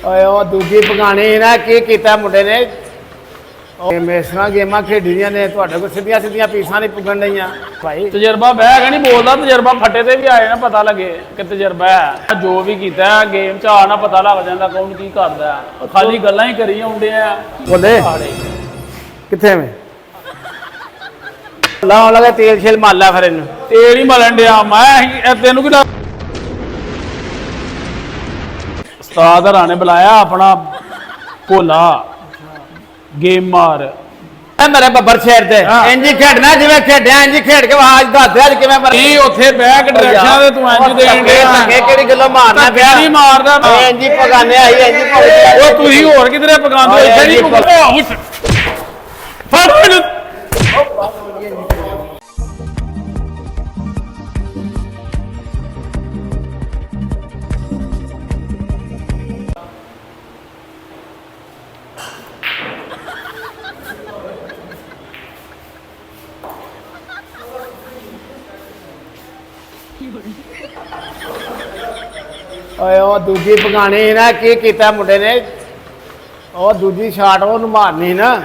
ਓਏ ਉਹ ਦੂਜੀ ਪਗਾਣੀ ਨਾ ਕੀ ਕੀਤਾ ਮੁੰਡੇ ਨੇ ਮੇਸਰਾ ਗੇਮਾਂ ਖੇਡੀਆਂ ਨੇ ਤੁਹਾਡੇ ਕੋਲ ਸਿੱਧੀਆਂ ਸਿੱਧੀਆਂ ਪੀਸਾਂ ਨਹੀਂ ਪੁੱਗਣ ਡਈਆਂ ਭਾਈ। ਤਜਰਬਾ ਬਹਿ ਗਿਆ ਨਹੀਂ ਬੋਲਦਾ, ਤਜਰਬਾ ਫੱਟੇ ਤੇ ਵੀ ਆਏ ਨਾ ਪਤਾ ਲੱਗੇ ਕਿ ਤਜਰਬਾ ਹੈ। ਜੋ ਵੀ ਕੀਤਾ ਗੇਮ ਚ ਆ ਨਾ ਪਤਾ ਲੱਗ ਜਾਂਦਾ ਕੌਣ ਕੀ ਕਰਦਾ, ਖਾਲੀ ਗੱਲਾਂ ਹੀ ਕਰੀ ਆਉਂਦੇ ਆ। ਬੋਲੇ ਕਿੱਥੇ ਮੈਂ ਲਾਉਣ ਲੱਗਾ ਤੇਲ ਛੇਲ ਮਾਰ ਲੈ ਫਿਰ ਇਹਨੂੰ। ਤੇਲ ਹੀ ਮਲਣ ਡਿਆ ਮੈਂ, ਤੈਨੂੰ ਕੀ ਉਸਤਾਦ ਹਰਾਂ ਨੇ ਬੁਲਾਇਆ ਆਪਣਾ ਭੋਲਾ ਗੇਮਾਰ ਮੇਰੇ ਬੱਬਰ ਸ਼ੇਰ ਤੇ ਇੰਜੀ ਖੇਡਣਾ ਜਿਵੇਂ ਖੇਡਿਆ ਇੰਜੀ ਖੇਡ ਕੇ ਆਵਾਜ਼ ਦੱਸ ਦੇ ਅੱਜ ਕਿਵੇਂ ਮਰ ਕੀ ਉੱਥੇ ਬਹਿ ਕੇ ਡਾਇਰੈਕਸ਼ਨ ਤੇ ਤੂੰ ਇੰਜ ਦੇਣ ਦੇ ਧੱਕੇ ਕਿਹੜੀ ਗੱਲੋਂ ਮਾਰਨਾ ਪਿਆ ਨਹੀਂ ਮਾਰਦਾ ਇੰਜੀ ਪਗਾਨੇ ਆਈ ਇੰਜੀ ਪਗਾਨੇ ਉਹ ਤੁਸੀਂ ਹੋਰ ਕਿਧਰੇ ਪਗਾਉਂਦੇ ਇੱਥੇ ਨਹੀਂ ਪਗਾਉਂਦੇ ਫੜ ਮੈਨੂੰ ਓਏ ਉਹ ਦੂਜੀ ਪਗਾਣੀ ਨਾ ਕੀ ਕੀਤਾ ਮੁੰਡੇ ਨੇ ਉਹ ਦੂਜੀ ਸ਼ਾਟ ਉਹਨੂੰ ਮਾਰਨੀ ਨਾ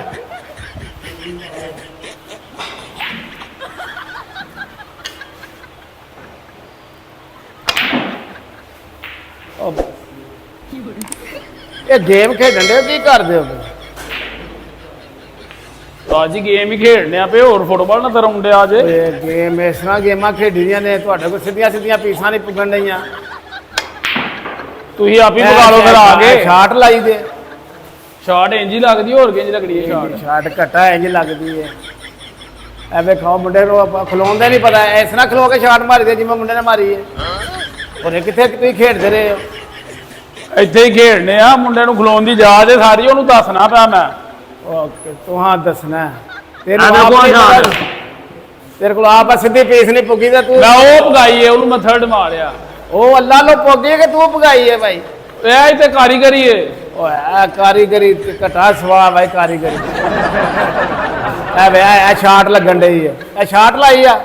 ਇਹ ਗੇਮ ਖੇਡਣ ਦੇ ਕੀ ਕਰਦੇ ਹੋ ਅੱਜ ਗੇਮ ਹੀ ਖੇਡਨੇ ਆ ਪਏ ਹੋਰ ਫੁੱਟਬਾਲ ਨਾ ਤਰਾਉਂਦੇ ਆ ਜੇ ਓਏ ਗੇਮ ਇਸ ਤਰ੍ਹਾਂ ਗੇਮਾਂ ਖੇਡੀਆਂ ਨੇ ਤੁਹਾਡੇ ਕੋਲ ਸਿੱਧੀਆਂ ਸਿੱਧੀਆਂ ਪੀਸਾਂ ਨਹੀਂ ਪੁੱਗਣ ਡਈਆਂ ਤੁਸੀਂ ਆਪ ਹੀ ਪਕਾ ਲਓ ਫਿਰ ਆ ਕੇ ਸ਼ਾਟ ਲਾਈ ਦੇ ਸ਼ਾਟ ਇੰਜ ਹੀ ਲੱਗਦੀ ਹੋਰ ਕਿੰਜ ਲੱਗਦੀ ਹੈ ਸ਼ਾਟ ਸ਼ਾਟ ਘਟਾ ਇੰਜ ਲੱਗਦੀ ਹੈ ਐ ਵੇਖੋ ਮੁੰਡੇ ਨੂੰ ਖਲੋਣ ਦਾ ਨਹੀਂ ਪਤਾ ਇਸ ਤਰ੍ਹਾਂ ਖਲੋ ਕੇ ਸ਼ਾਟ ਮਾਰੀ ਦੇ ਜਿਵੇਂ ਮੁੰਡੇ ਨੇ ਮਾਰੀ ਹੈ ਔਰ ਕਿੱਥੇ ਤੁਸੀਂ ਖੇਡਦੇ ਰਹੇ ਹੋ ਇੱਥੇ ਹੀ ਖੇਡਨੇ ਆ ਮੁੰਡੇ ਨੂੰ ਖਲੋਣ ਦੀ ਜਾਚ ਹੈ ਸਾਰੀ ਉਹਨੂੰ ਦੱਸਣਾ ਪਿਆ ਮੈਂ ਓਕੇ ਤੂੰ ਹਾਂ ਦੱਸਣਾ ਤੇਰੇ ਕੋਲ ਆਪ ਸਿੱਧੀ ਪੀਸ ਨਹੀਂ ਪੁੱਗੀ ਤੇ ਤੂੰ ਮੈਂ ਉਹ ਪਗਾਈ ਹੈ ਉਹਨੂੰ ਮੈਂ ਥਰਡ ਮਾਰਿਆ ਉਹ ਅੱਲਾ ਨੂੰ ਪੁੱਗੀ ਕਿ ਤੂੰ ਪਗਾਈ ਹੈ ਭਾਈ ਇਹ ਇੱਥੇ ਕਾਰੀਗਰੀ ਹੈ ਓਏ ਕਾਰੀਗਰੀ ਘਟਾ ਸਵਾ ਭਾਈ ਕਾਰੀਗਰੀ ਐ ਵੇ ਐ ਸ਼ਾਟ ਲੱਗਣ ਡਈ ਹੈ ਇਹ ਸ਼ਾਟ ਲਾਈ ਆ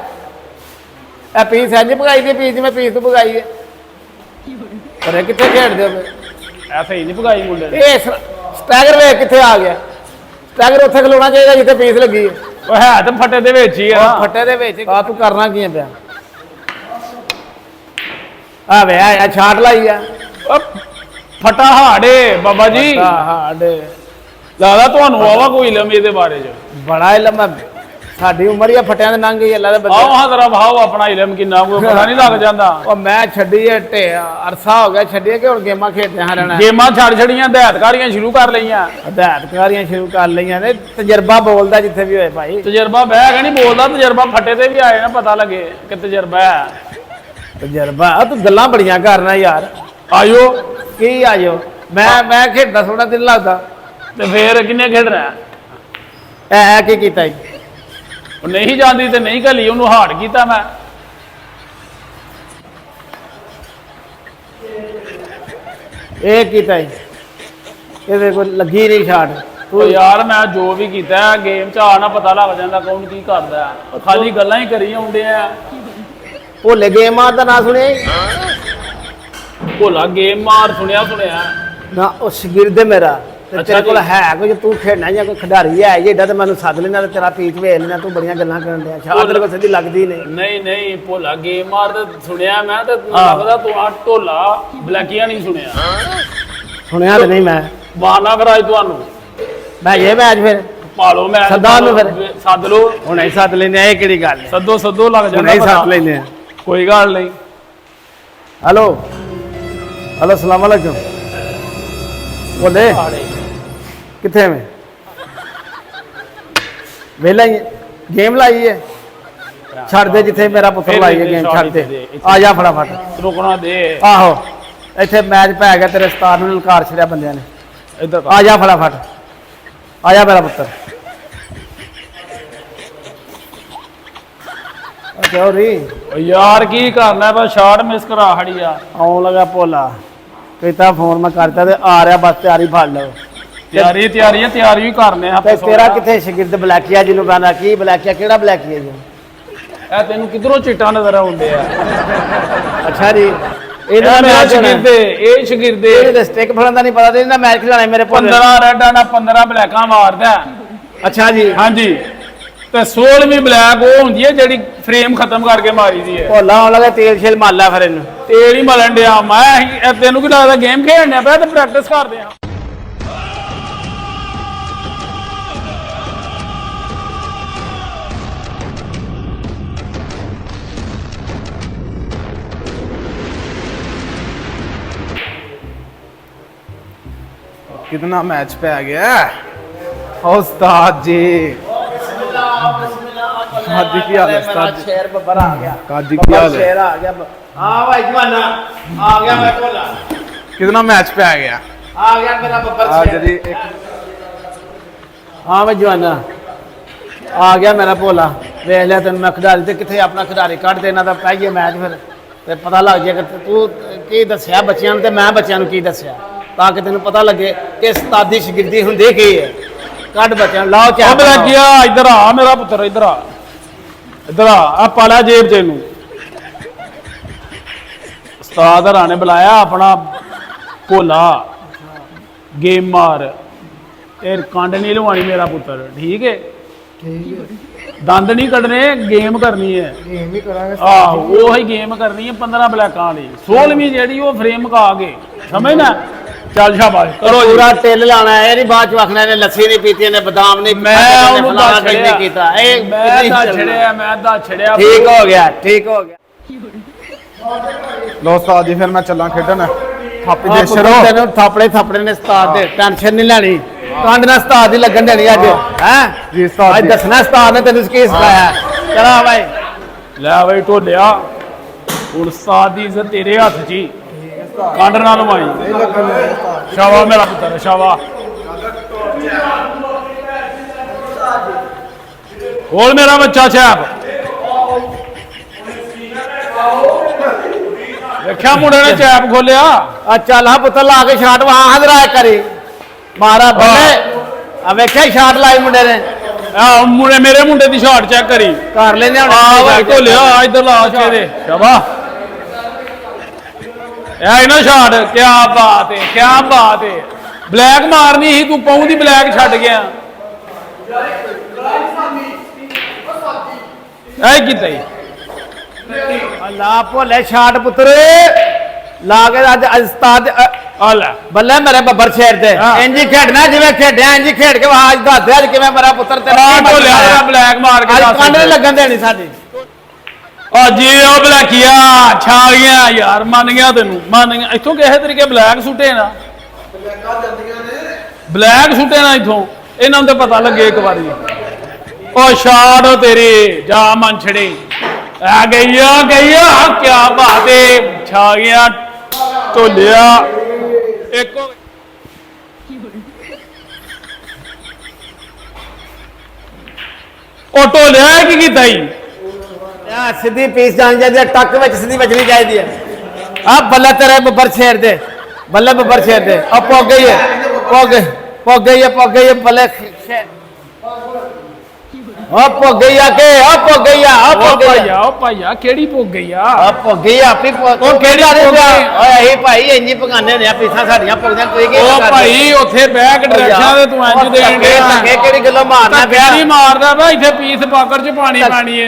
ਇਹ ਪੀਸ ਇੰਜ ਪਗਾਈ ਦੀ ਪੀਸ ਜਿਵੇਂ ਪੀਸ ਤੋਂ ਪਗਾਈ ਹੈ ਪਰ ਇਹ ਕਿੱਥੇ ਖੇਡਦੇ ਹੋ ਐਸੇ ਹੀ ਨਹੀਂ ਪਗਾਈ ਮੁੰਡੇ ਨੇ ਇਹ ਸਟੈਗਰ ਵੇ ਕਿੱਥੇ ਆ ਗਿਆ ਸਟੈਗਰ ਉੱਥੇ ਖਲੋਣਾ ਚਾਹੀਦਾ ਜਿੱਥੇ ਪੀਸ ਲੱਗੀ ਹੈ ਉਹ ਹੈ ਤਾਂ ਫੱਟੇ ਦੇ ਵਿੱਚ ਹੀ ਆ ਫੱਟੇ ਦੇ ਵਿੱਚ ਆ ਤੂੰ ਕਰਨਾ ਕੀ ਹੈ ਪਿਆ ਆ ਵੇ ਆ ਛਾਟ ਲਾਈ ਆ ਫਟਾ ਹਾੜੇ ਬਾਬਾ ਜੀ ਹਾੜੇ ਦਾਦਾ ਤੁਹਾਨੂੰ ਆਵਾ ਕੋਈ ਇਲਮ ਇਹਦੇ ਬਾਰੇ ਚ ਬੜਾ ਇਲਮ ਸਾਡੀ ਉਮਰ ਹੀ ਫਟਿਆਂ ਦੇ ਲੰਘ ਗਈ ਅੱਲਾ ਦੇ ਬੰਦੇ ਆਹ ਹਾਂ ਜ਼ਰਾ ਭਾਓ ਆਪਣਾ ਇਲਮ ਕਿੰਨਾ ਕੋਈ ਪਤਾ ਨਹੀਂ ਲੱਗ ਜਾਂਦਾ ਉਹ ਮੈਂ ਛੱਡੀ ਢੇ ਅਰਸਾ ਹੋ ਗਿਆ ਛੱਡੀ ਕਿ ਹੁਣ ਗੇਮਾਂ ਖੇਡਦੇ ਹਾਂ ਰਹਿਣਾ ਗੇਮਾਂ ਛੱਡ ਛੜੀਆਂ ਹਦਾਇਤਕਾਰੀਆਂ ਸ਼ੁਰੂ ਕਰ ਲਈਆਂ ਹਦਾਇਤਕਾਰੀਆਂ ਸ਼ੁਰੂ ਕਰ ਲਈਆਂ ਨੇ ਤਜਰਬਾ ਬੋਲਦਾ ਜਿੱਥੇ ਵੀ ਹੋਏ ਭਾਈ ਤਜਰਬਾ ਬਹਿ ਗਿਆ ਨਹੀਂ ਬੋਲਦਾ ਤਜਰਬਾ ਫੱਟੇ ਤੇ ਵੀ ਆਏ ਨਾ ਪਤਾ ਲੱਗੇ ਕਿ ਤਜਰਬਾ ਹੈ ਤਜਰਬਾ ਤੂੰ ਗੱਲਾਂ ਬੜੀਆਂ ਕਰਨਾ ਯਾਰ ਆਇਓ ਕੀ ਆਇਓ ਮੈਂ ਖੇਡਦਾ ਥੋੜਾ ਦਿਨ ਲੱਗਦਾ ਤੇ ਫੇਰ ਕਿੰਨੇ ਖੇਡਣਾ ਐ ਕੀ ਕੀਤਾ ਜੀ ਉਹ ਨਹੀਂ ਜਾਂਦੀ ਤੇ ਨਹੀਂ ਘਲੀ ਉਹਨੂੰ ਹਾਰਡ ਕੀਤਾ ਮੈਂ ਇਹ ਕੀਤਾ ਜੀ ਇਹਦੇ ਕੋਲ ਲੱਗੀ ਨਹੀਂ ਸ਼ਾਟ ਤੂੰ ਯਾਰ ਮੈਂ ਜੋ ਵੀ ਕੀਤਾ ਗੇਮ ਚ ਆ ਨਾ ਪਤਾ ਲੱਗ ਜਾਂਦਾ ਕੌਣ ਕੀ ਕਰਦਾ ਖਾਲੀ ਗੱਲਾਂ ਹੀ ਕਰੀ ਆਉਂਦੇ ਆ ਭੋਲੇ ਗੇਮਾਂ ਦਾ ਨਾਂ ਸੁਣਿਆ ਭੋਲਾ ਗੇਮ ਮਾਰ ਸੁਣਿਆ ਨਾ ਉਹ ਸ਼ਗਿਰਦ ਮੇਰਾ ਤੇ ਤੇਰੇ ਕੋਲ ਹੈ ਕੋਈ ਤੂੰ ਖੇਡਣਾ ਜਾਂ ਕੋਈ ਖਿਡਾਰੀ ਹੈ ਜਿਹੜਾ ਤੇ ਮੈਨੂੰ ਸੱਦ ਲੈਣਾ ਤੇ ਤੇਰਾ ਪੀਚ ਵੇਖ ਲੈਣਾ ਤੂੰ ਬੜੀਆਂ ਗੱਲਾਂ ਕਰਨ ਡਿਆ ਸ਼ਾਇਦ ਤੇਰੇ ਕੋਲ ਸਿੱਧੀ ਲੱਗਦੀ ਨਹੀਂ ਭੋਲਾ ਗੇਮ ਮਾਰ ਤੇ ਸੁਣਿਆ ਮੈਂ ਤੇ ਲੱਗਦਾ ਤੂੰ ਆ ਢੋਲਾ ਬਲੈਕੀਆਂ ਨਹੀਂ ਸੁਣਿਆ ਤੇ ਨਹੀਂ ਮੈਂ ਬਾਨਾ ਫਿਰ ਅੱਜ ਤੁਹਾਨੂੰ ਮੈਂ ਇਹ ਮੈਚ ਫਿਰ ਪਾਲੋ ਮੈਂ ਸੱਦਾ ਨੂੰ ਫਿਰ ਸੱਦ ਲੋ ਹੁਣੇ ਸੱਦ ਲੈਂਦੇ ਇਹ ਕਿਹੜੀ ਗੱਲ ਹੈ ਸੱਦੋ ਲੱਗ ਜਾਂਦਾ ਹੁਣੇ ਸੱਦ ਲੈਂਦੇ ਆ ਕੋਈ ਗੱਲ ਨਹੀਂ ਹੈਲੋ ਸਲਾਮ ਅਲੈਕੁਮ ਬੋਲੇ ਕਿੱਥੇ ਮੈਂ ਵੇਲਾ ਗੇਮ ਲਾਈ ਹੈ ਛੱਡ ਦੇ ਜਿੱਥੇ ਮੇਰਾ ਪੁੱਤਰ ਲਾਈ ਹੈ ਗੇਮ ਛੱਡ ਦੇ ਆ ਜਾ ਫਟਾਫਟ ਰੁਕਣਾ ਦੇ ਆਹੋ ਇੱਥੇ ਮੈਚ ਪੈ ਗਿਆ ਤੇਰੇ ਸਟਾਰ ਨੂੰ ਲਲਕਾਰ ਛੜਿਆ ਬੰਦਿਆਂ ਨੇ ਇੱਧਰ ਆ ਜਾ ਫਟਾਫਟ ਆ ਜਾ ਮੇਰਾ ਪੁੱਤਰ ਯਾਰ ਕੀ ਕਰਨਾ ਬਸ ਸ਼ਾਟ ਮਿਸ ਕਰਾ ਖੜੀ ਆ ਆਉਣ ਲੱਗਾ ਭੋਲਾ ਕੀਤਾ ਫੋਨ ਮੈਂ ਕਰਤਾ ਤੇ ਆ ਰਿਹਾ ਬਸ ਤਿਆਰੀ ਫੜ ਲਓ ਤਿਆਰੀ ਵੀ ਕਰਨੇ ਆ ਤੇ ਤੇਰਾ ਕਿੱਥੇ ਸ਼ਗਿਰਦ ਬਲੈਕੀਆ ਜਿਹਨੂੰ ਕਹਿੰਦਾ ਕੀ ਬਲੈਕੀਆ ਕਿਹੜਾ ਬਲੈਕੀਆ ਜੀ ਇਹ ਤੈਨੂੰ ਕਿਧਰੋਂ ਚਿੱਟਾ ਨਜ਼ਰ ਆਉਂਦੇ ਆ ਅੱਛਾ ਜੀ ਇਹਦਾ ਮੇਰਾ ਮੈਚ ਸ਼ਗਿਰਦੇ ਇਹ ਸ਼ਗਿਰਦੇ ਇਹਦੇ ਸਟਿਕ ਫੜਨ ਦਾ ਨਹੀਂ ਪਤਾ ਤੇ ਇਹਦਾ ਮੈਚ ਖਿਲਾਣੇ ਮੇਰੇ ਭੋਲੇ 15 ਰੈਡਾਂ ਨਾਲ 15 ਬਲੈਕਾਂ ਮਾਰਦਾ। ਅੱਛਾ ਜੀ ਹਾਂਜੀ ਤੇ 16ਵੀਂ ਬਲੈਕ ਉਹ ਹੁੰਦੀ ਹੈ ਜਿਹੜੀ ਫਰੇਮ ਖਤਮ ਕਰਕੇ ਮਾਰੀ ਦੀ ਹੈ। ਭੋਲਾ ਆਉਣ ਲੱਗਾ ਤੇਲ ਛੇਲ ਮਾਰ ਲਿਆ ਫਿਰ ਇਹਨੂੰ। ਤੇਲ ਹੀ ਮਲਣ ਡਿਆ ਮੈਂ ਤੈਨੂੰ ਕੀ ਲੱਗਦਾ ਗੇਮ ਖੇਡਣੇ ਪਿਆ ਤੇ ਪ੍ਰੈਕਟਿਸ ਕਰਦੇ ਆ। कितना मैच पे आ गया उस्ताद जी। उस्ताद जी की हाल है उस्ताद जी? शेर बब्बर आ गया। उस्ताद जी की हाल है? शेर आ गया। हाँ भाई जवाना आ गया मैं भोला। कितना मैच पे आ गया आ गया मेरा बब्बर आज शेर। जी एक हाँ भाई जवाना आ गया मेरा भोला। वेख लिया तेन मैं खिडारी ते किथे अपना खिडारी कढ़ देना तो पाइए मैच फिर ते पता लग जाएगा तू की दसिया बच्चों ते मैं बच्चों की दसिया ताकि तेन पता लगे कि उस्तादी शगिर्दी हुंदी की है। कढ़ बच्चों लाओ ਉਹ ਬਲੈਕੀਆ ਇੱਧਰ ਆ ਮੇਰਾ ਪੁੱਤਰ ਇੱਧਰ ਆ ਪਾ ਲੈ ਜੇਬ ਚ ਇਹਨੂੰ। ਉਸਤਾਦ ਹਰਾਂ ਨੇ ਬੁਲਾਇਆ ਆਪਣਾ ਭੋਲਾ ਗੇਮ ਮਾਰ ਇਹ ਕੰਡ ਨਹੀਂ ਲਵਾਣੀ ਮੇਰਾ ਪੁੱਤਰ ਠੀਕ ਹੈ। ਦੰਦ ਨਹੀਂ ਕੱਢਣੇ ਗੇਮ ਕਰਨੀ ਹੈ। गेम ही करांगे। ਆਹੋ ਉਹੀ ਗੇਮ ਕਰਨੀ ਹੈ 15 ਬਲੈਕਾਂ ਵਾਲੀ 16ਵੀਂ ਜਿਹੜੀ ਉਹ ਫਰੇਮ ਕਾ ਕੇ ਸਮਝ ਨਾ ਚੱਲ ਸ਼ਾਬਾਸ਼ ਕਰੋ ਜੀ। पूरा तेल लाना है नहीं बाद च आखना ने लस्सी नहीं पीती ने बादाम नहीं ਮੈਂ ਉਹਨੂੰ फलाना ਦੱਸ कहीं नहीं कीता ए ਮੈਂ ਦੱਸ ਛੜਿਆ ਮੈਂ ਦੱਸ ਛੜਿਆ ठीक हो गया ठीक हो गया। लो उस्ताद जी फिर मैं चला खेडन थापी दे तेरे शरो थापड़े थापड़े ने उस्ताद दे टेंशन नहीं लेनी कंड ना उस्ताद ही लगन देनी अज हैं जी उस्ताद आज जी। दसना उस्ताद ने तेन की सिखाया चला भाई ਲੈ ਬਈ ਢੋਲਿਆ ਹੁਣ ਉਸਤਾਦ ਦੀ ਇੱਜ਼ਤ ਤੇਰੇ ਹੱਥ 'ਚ ਹੀ ਕੰਡ ਨਾ ਲਵਾਈ। ਸ਼ਾਵਾ ਮੇਰਾ ਪੁੱਤਰ ਸ਼ਾਵਾ ਹੋਰ ਮੇਰਾ ਬੱਚਾ ਛਾਪ ਵੇਖਿਆ ਮੁੰਡੇ ਨੇ ਚੈਪ ਖੋਲਿਆ। आ चल हाँ पुत्र ला के शाट वहां हजरा करी मारा बल्ले आ वेख्या शाट लाई मुंडे ने ਆ ਮੁੰਡੇ ਮੇਰੇ ਮੁੰਡੇ ਦੀ ਸ਼ਾਟ ਚੈੱਕ ਕਰੀ। कर लेने ਆ ਭਾਈ ਢੋਲਿਆ ਇੱਧਰ ਲਾ ਅੱਛੇ ਦੇ ਸ਼ਾਬਾ ਇਹ ਨਾ ਸ਼ਾਟ ਕੀ ਬਾਤ ਹੈ ਕੀ ਬਾਤ ਹੈ। ਬਲੈਕ ਮਾਰਨੀ ਸੀ ਤੂੰ ਪੌਂ ਦੀ ਬਲੈਕ ਛੱਡ ਗਿਆ। ਇਹ ਕੀਤਾ ਹੀ अल्लाह भोले शाट पुत्र ला के अज उस्ताद ਆ ਲੈ ਬੱਲੇ ਮੇਰੇ ਬੱਬਰ ਸ਼ੇਰ ਤੇ ਹਾਂ। ਇੰਜ ਹੀ ਖੇਡਣਾ ਜਿਵੇਂ ਖੇਡਿਆ ਇੰਜ ਹੀ ਖੇਡ ਕੇ ਅੱਜ ਦੱਸ ਦੇ ਅੱਜ ਕਿਵੇਂ ਮੇਰਾ ਪੁੱਤਰ ਤੇਰਾ ਆ ਢੋਲਿਆ ਦਾ ਬਲੈਕ ਮਾਰ ਕੇ ਅੱਜ ਦੱਸ ਕੰਨ ਨਹੀਂ ਲੱਗਣ ਦੇਣੀ ਸਾਡੀ ਆ ਜੀ ਉਹ ਬਲੈਕੀਆ ਛਾ ਗਿਆ ਯਾਰ ਮੰਨ ਗਿਆ ਤੈਨੂੰ ਮੰਨ ਗਿਆ ਇੱਥੋਂ ਕਿਸੇ ਤਰੀਕੇ ਬਲੈਕ ਸੁੱਟੇ ਨਾ ਬਲੈਕ ਸੁੱਟੇ ਨਾ ਇੱਥੋਂ ਇਹਨਾਂ ਨੂੰ ਤਾਂ ਪਤਾ ਲੱਗੇ ਇੱਕ ਵਾਰੀ ਉਹ ਸ਼ਾਟ ਤੇਰੀ ਜਾ ਮਨ ਛੜੇ ਆ ਗਈਆ ਕੀ ਬਾਤ ਹੈ ਛਾ ਗਿਆ ਢੋਲਿਆ ਇੱਕ ਉਹ ਢੋਲਿਆ ਕੀ ਕੀਤਾ ਹੀ ਆ ਸਿੱਧੀ ਪੀਸ ਜਾਣੀ ਚਾਹੀਦੀ ਹੈ ਟੱਕ ਵਿੱਚ ਸਿੱਧੀ ਵੱਜਣੀ ਚਾਹੀਦੀ ਹੈ ਆ ਬੱਲੇ ਤੇਰੇ ਬੱਬਰ ਸ਼ੇਰ ਦੇ ਬੱਲੇ ਬੱਬਰ ਸ਼ੇਰ ਦੇ ਆ ਪੁੱਗ ਗਈ ਹੈ ਪੁੱਗ ਗਈ ਹੈ ਬੱਲੇ ਸ਼ੇਰ ਆ ਪੁੱਗ ਗਈ ਆ ਕੇ ਆ ਪੁੱਗ ਗਈ ਆ ਉਹ ਭਾਈਆ ਕਿਹੜੀ ਪੁੱਗ ਗਈ ਆ ਆ ਪੁੱਗ ਗਈ ਆਪੀ ਉਹ ਕਿਹੜੀ ਪੁੱਗ ਗਈ? ਓਏ ਇਹ ਭਾਈ ਇੰਜੀ ਪਕਾਨੇ ਨੇ ਆ ਪੀਸਾਂ ਸਾਡੀਆਂ ਪੁੱਗਦੀਆਂ ਤੁਸੀਂ ਕੀ ਉਹ ਭਾਈ ਉੱਥੇ ਬਹਿ ਕੇ ਡਾਇਰੈਕਸ਼ਨਾਂ ਤੇ ਤੂੰ ਇੰਜ ਦੇਣ ਧੱਕੇ ਕਿਹੜੀ ਗੱਲੋਂ ਮਾਰਨਾ ਪਿਆ ਨਹੀਂ ਮਾਰਦਾ ਬਾ ਇੱਥੇ ਪੀਸ ਪਾਕਰ ਚ ਪਾਣੀ ਪਾਣੀ ਏ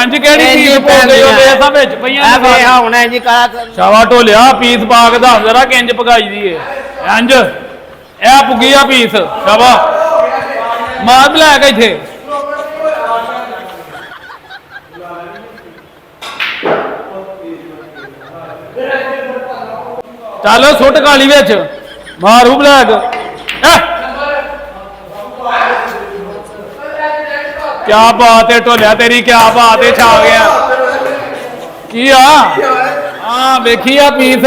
ਇੰਜ ਕਿਹੜੀ ਇੰਝ ਪੀਸ ਪੁੱਗ ਗਈ ਉਹਦੇ ਸਭ ਵਿੱਚ ਪਈਆਂ ਆ ਨੇ ਵੇ ਹੁਣ ਇੰਜੀ ਕਰਾ ਸ਼ਾਵਾ ਢੋਲਿਆ ਪੀਸ ਪਾ ਕੇ ਦੱਸ ਜਰਾ ਕਿੰਜ ਪਕਾਈ ਦੀ ਏ ਇੰਜ ਇਹ ਪੁੱਗੀ ਆ ਪੀਸ ਸ਼ਾਵਾ ਮਾਰ ਬਲੈਕ ਇੱਥੇ ਚੱਲ ਸੁੱਟ ਕਾਲੀ ਵਿੱਚ ਮਾਰੂ ਬਲੈਕ ਕੀ ਬਾਤ ਹੈ ਢੋਲਿਆ ਤੇਰੀ ਕੀ ਬਾਤ ਹੈ ਛਾ ਗਿਆ ਕੀ ਆ ਹਾਂ ਵੇਖੀ ਆ ਪੀਸ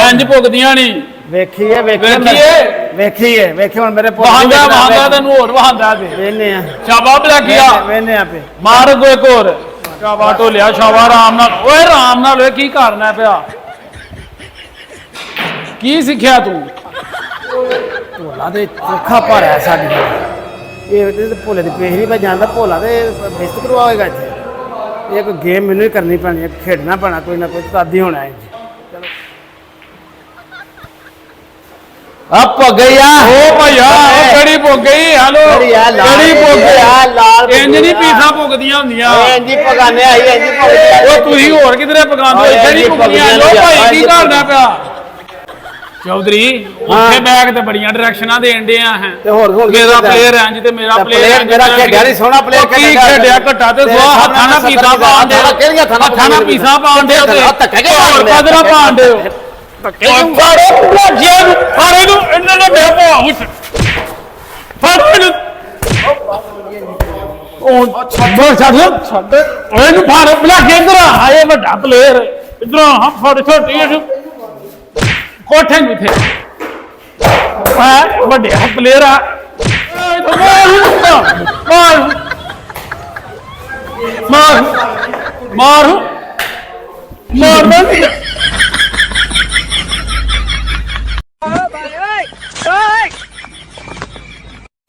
ਇੰਜ ਭੁਗਦੀਆਂ ਨਹੀਂ ਵੇਖੀਏ ਵੇਖੀ ਹੁਣ ਮੇਰੇ ਵਹਾਂਦਾ ਤੈਨੂੰ ਹੋਰ ਵਹਾਂਦਾ ਤੇ ਵੇਨੇ ਆ ਸ਼ਾਬਾ ਬਲੈਕੀਆ ਵੇਨੇ ਆਪੇ ਮਾਰ ਗੋ ਇੱਕ ਹੋਰ ਸ਼ਾਬਾ ਢੋਲਿਆ ਸ਼ਾਬਾ ਆਰਾਮ ਨਾਲ ਓਏ ਆਰਾਮ ਨਾਲ ਓਏ ਕੀ ਕਰਨਾ ਪਿਆ ਕੀ ਸਿੱਖਿਆ ਤੂੰ ਭੋਲਾ ਦੇ ਚੋਖਾ ਭਾਰਿਆ ਸਾਡੀ ਇਹ ਤੇ ਭੋਲੇ ਦੀ ਪੇਸ਼ ਨਹੀਂ ਪੈ ਜਾਂਦਾ ਭੋਲਾ ਤੇ ਬੇਇੱਜ਼ਤ ਕਰਵਾਏਗਾ ਇੱਥੇ ਇਹ ਕੋਈ ਗੇਮ ਮੈਨੂੰ ਹੀ ਕਰਨੀ ਪੈਣੀ ਹੈ ਖੇਡਣਾ ਪੈਣਾ ਕੋਈ ਨਾ ਕੋਈ ਤਾਦੀ ਹੋਣਾ ਹੈ ਜੀ ਚਲੋ ਆ ਭੁੱਗ ਗਈ ਆ ਉਹ ਭਈਆ ਉਹ ਕਿਹੜੀ ਭੁੱਗ ਗਈ ਹੈਲੋ ਕਿਹੜੀ ਆ? ਲਾਲ ਕਿਹੜੀ ਭੁੱਗ ਭੁੱਗੀ ਆ, ਲਾਲ ਗਈ ਇੰਜ ਨਹੀਂ ਭੁੱਗੀ ਆ। ਪੀਸਾਂ ਭੁੱਗਦੀਆਂ ਹੁੰਦੀਆਂ ਇੰਜੀ ਪਗਾਨੇ ਆਈ ਇੰਜੀ ਭੁੱਗ ਉਹ ਤੁਸੀਂ ਹੋਰ ਕਿਧਰੇ ਪਕਾਉਂਦੇ ਓਏ ਇੱਥੇ ਨਹੀਂ ਇੰਝ ਭੁੱਗਦੀਆਂ ਲੋ ਭੁੱਗਦੀਆਂ ਭਾਈ ਕੀ ਇੰਝ ਕਰਦਾ ਪਿਆ ਚੌਧਰੀ ਉੱਥੇ ਬੈਗ ਤੇ ਬੜੀਆਂ ਡਾਇਰੈਕਸ਼ਨਾਂ ਦੇਣ ਦੇ ਆ ਹੈ ਤੇ ਹੋਰ ਮੇਰਾ ਪਲੇਅਰ ਇੰਜ ਤੇ ਮੇਰਾ ਪਲੇਅਰ ਮੇਰਾ ਖੇਡਿਆ ਨਹੀਂ ਸੋਹਣਾ ਪਲੇਅਰ ਕੀ ਖੇਡਿਆ ਘਟਾ ਤੇ ਸੋ ਹੱਥਾਂ ਨਾਲ ਪੀਸਾਂ ਪਾਉਂਦੇ ਹੱਥਾਂ ਨਾਲ ਪੀਸਾਂ ਪਾਉਂਦੇ ਹੋਰ ਕਦਰਾ ਪਾਉਂਦੇ ਫਾੜੇ ਨੂੰ ਇਹਨਾਂ ਨੇ ਮੈਂ ਭਾਉ ਫਾੜੇ ਨੂੰ ਉਹ ਛੱਡ ਓਏ ਨੂੰ ਫਾੜ ਬਲਾ ਕੇਂਦਰ ਆਏ ਵੱਡਾ ਪਲੇਅਰ ਇਧਰੋਂ ਹਾਂ ਫੜ ਛੋਟੀ ਜਿਹੀ ਕੋਠੇ ਨੂੰ ਇੱਥੇ ਆ ਵੱਡੇ ਪਲੇਅਰ ਆ ਮਾਰ ਮਾਰ ਮਾਰ ਮਾਰ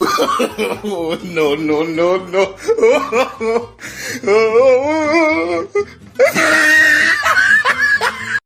Oh, no, no, no, no.